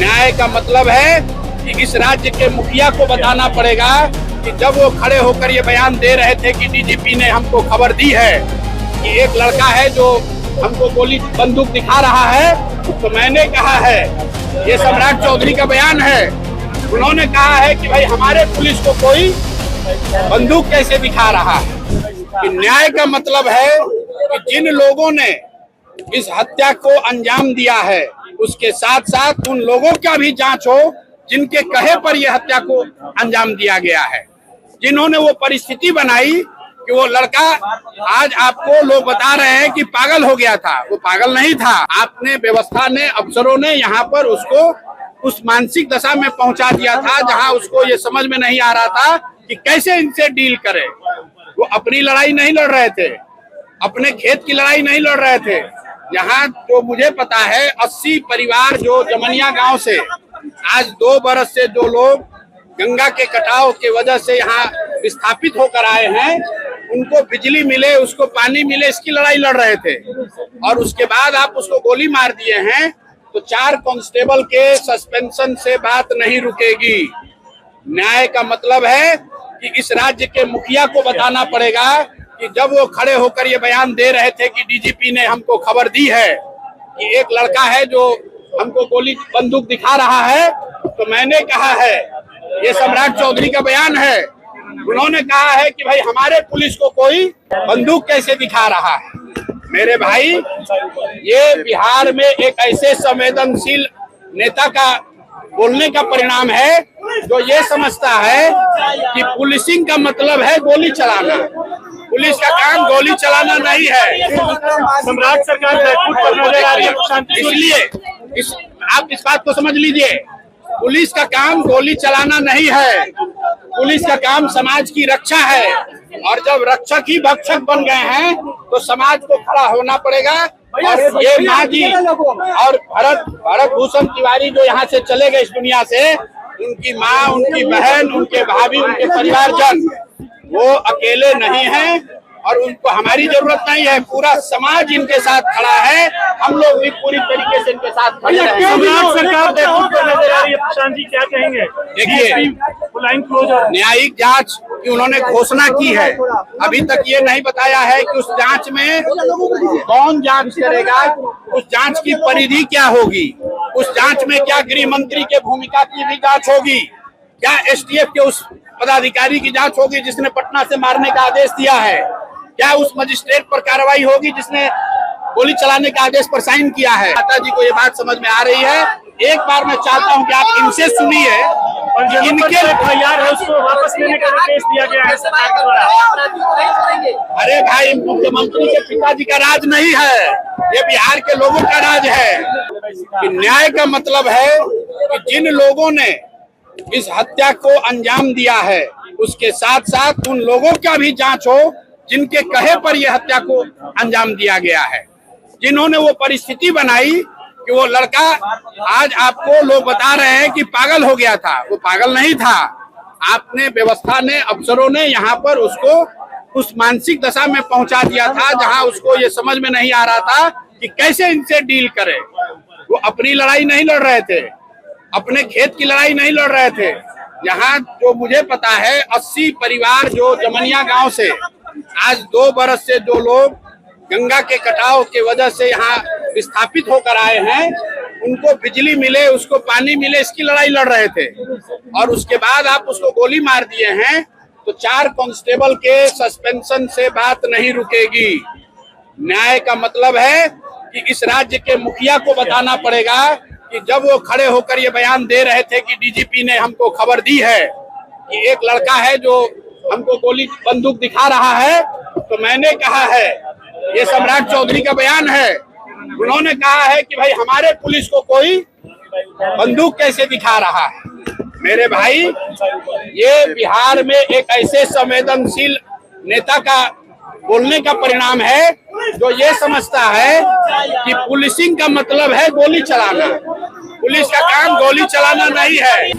न्याय का मतलब है कि इस राज्य के मुखिया को बताना पड़ेगा कि जब वो खड़े होकर ये बयान दे रहे थे कि डीजीपी ने हमको खबर दी है कि एक लड़का है जो हमको गोली बंदूक दिखा रहा है, तो मैंने कहा है, ये सम्राट चौधरी का बयान है, उन्होंने कहा है कि भाई हमारे पुलिस को कोई बंदूक कैसे दिखा रहा है। कि न्याय का मतलब है कि जिन लोगों ने इस हत्या को अंजाम दिया है उसके साथ साथ उन लोगों का भी जांच हो जिनके कहे पर यह हत्या को अंजाम दिया गया है, जिन्होंने वो परिस्थिति बनाई कि वो लड़का आज आपको लोग बता रहे हैं कि पागल हो गया था, वो पागल नहीं था। आपने, व्यवस्था ने, अफसरों ने यहाँ पर उसको उस मानसिक दशा में पहुंचा दिया था जहां उसको ये समझ में नहीं आ रहा था कि कैसे इनसे डील करे। वो अपनी लड़ाई नहीं लड़ रहे थे, अपने खेत की लड़ाई नहीं लड़ रहे थे। यहाँ जो मुझे पता है 80 परिवार जो जमनिया गांव से आज 2 बरस से जो लोग गंगा के कटाव के वजह से यहाँ विस्थापित होकर आए हैं, उनको बिजली मिले, उसको पानी मिले, इसकी लड़ाई लड़ रहे थे। और उसके बाद आप उसको गोली मार दिए हैं, तो 4 कांस्टेबल के सस्पेंशन से बात नहीं रुकेगी। न्याय का मतलब है कि इस राज्य के मुखिया को बताना पड़ेगा कि जब वो खड़े होकर ये बयान दे रहे थे कि डीजीपी ने हमको खबर दी है कि एक लड़का है जो हमको गोली बंदूक दिखा रहा है, तो मैंने कहा है, ये सम्राट चौधरी का बयान है, उन्होंने कहा है कि भाई हमारे पुलिस को कोई बंदूक कैसे दिखा रहा है। मेरे भाई, ये बिहार में एक ऐसे संवेदनशील नेता का बोलने का परिणाम है जो ये समझता है कि पुलिसिंग का मतलब है गोली चलाना। पुलिस का काम गोली चलाना नहीं है। सम्राट सरकार बैकफुट पर नजर आ रही है, इसलिए आप इस बात को समझ लीजिए, पुलिस का काम गोली चलाना नहीं है, पुलिस का काम समाज की रक्षा है। और जब रक्षक ही भक्षक बन गए हैं तो समाज को खड़ा होना पड़ेगा। और ये माँ जी और भरत भूषण तिवारी जो यहाँ से चले गए इस दुनिया से, उनकी माँ, उनकी बहन, उनके भाभी, उनके परिवारजन, वो अकेले नहीं हैं और उनको हमारी जरूरत नहीं है, पूरा समाज इनके साथ खड़ा है। हम लोग भी पूरी तरीके से इनके साथ खड़े हैं। सम्राट सरकार बैकफुट पर नजर आ रही है, प्रशांत जी क्या कहेंगे? देखिए, न्यायिक जांच की उन्होंने घोषणा की है, अभी तक ये नहीं बताया है कि उस जांच में कौन जांच करेगा, उस जांच की परिधि क्या होगी, उस जांच में क्या गृह मंत्री के भूमिका की भी जांच होगी, क्या एसटीएफ के उस पदाधिकारी की जांच होगी जिसने पटना से मारने का आदेश दिया है, क्या उस मजिस्ट्रेट पर कार्रवाई होगी जिसने गोली चलाने का आदेश पर साइन किया है। माता जी को ये बात समझ में आ रही है। एक बार मैं चाहता हूं कि आप इनसे सुनिए, इनके तैयार है उसको वापस लेने का निर्देश दिया गया है सरकार द्वारा। अरे भाई, मुख्यमंत्री के पिताजी का राज नहीं है, ये बिहार के लोगों का राज है। कि न्याय का मतलब है कि जिन लोगों ने इस हत्या को अंजाम दिया है उसके साथ साथ उन लोगों का भी जांच हो जिनके कहे पर यह हत्या को अंजाम दिया गया है, जिन्होंने वो परिस्थिति बनाई कि वो लड़का आज आपको लोग बता रहे हैं कि पागल हो गया था, वो पागल नहीं था। आपने, व्यवस्था ने, अफसरों ने यहाँ पर उसको उस मानसिक दशा में पहुंचा दिया था जहां उसको ये समझ में नहीं आ रहा था कि कैसे इनसे डील करे। वो अपनी लड़ाई नहीं लड़ रहे थे, अपने खेत की लड़ाई नहीं लड़ रहे थे। यहाँ जो मुझे पता है 80 परिवार जो जमनिया गांव से आज 2 बरस से जो लोग गंगा के कटाव के वजह से यहाँ विस्थापित होकर आए हैं, उनको बिजली मिले, उसको पानी मिले, इसकी लड़ाई लड़ रहे थे। और उसके बाद आप उसको गोली मार दिए हैं, तो 4 कांस्टेबल के सस्पेंशन से बात नहीं रुकेगी। न्याय का मतलब है कि इस राज्य के मुखिया को बताना पड़ेगा कि जब वो खड़े होकर ये बयान दे रहे थे कि डीजीपी ने हमको खबर दी है कि एक लड़का है जो हमको गोली बंदूक दिखा रहा है, तो मैंने कहा है, ये सम्राट चौधरी का बयान है, उन्होंने कहा है कि भाई हमारे पुलिस को कोई बंदूक कैसे दिखा रहा है। मेरे भाई, ये बिहार में एक ऐसे संवेदनशील नेता का बोलने का परिणाम है जो ये समझता है कि पुलिसिंग का मतलब है गोली चलाना। पुलिस का काम गोली चलाना नहीं है।